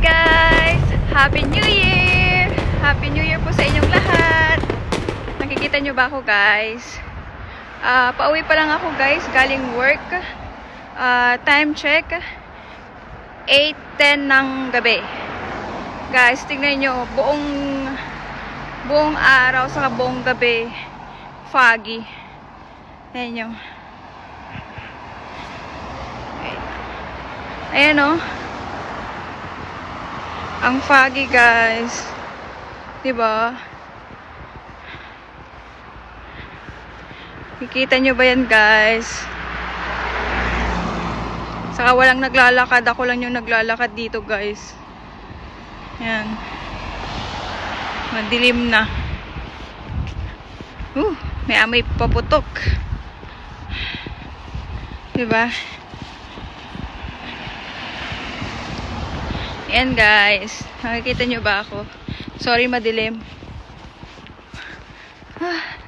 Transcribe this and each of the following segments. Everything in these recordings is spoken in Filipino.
guys! Happy New Year! Happy New Year po sa inyong lahat! Nakikita nyo ba ako guys? Pauwi pa lang ako guys, galing work. Time check, 8:10 ng gabi. Guys, tingnan nyo, buong araw saka buong gabi, foggy. Ayan nyo. Ayan o. Ang foggy guys. Diba? Kikita nyo ba yan guys? Saka walang naglalakad. Ako lang yung naglalakad dito guys. Ayan. Madilim na. May amoy paputok. Diba? Ayan guys, nakikita nyo ba ako? Sorry madilim.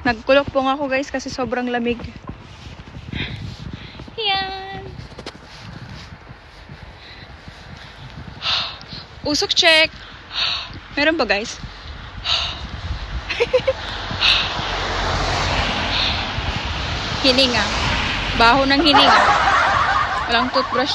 Nagkulok po ako guys kasi sobrang lamig. Ayan. Usok check. Meron ba guys? Hininga. Baho ng hininga. Walang toothbrush.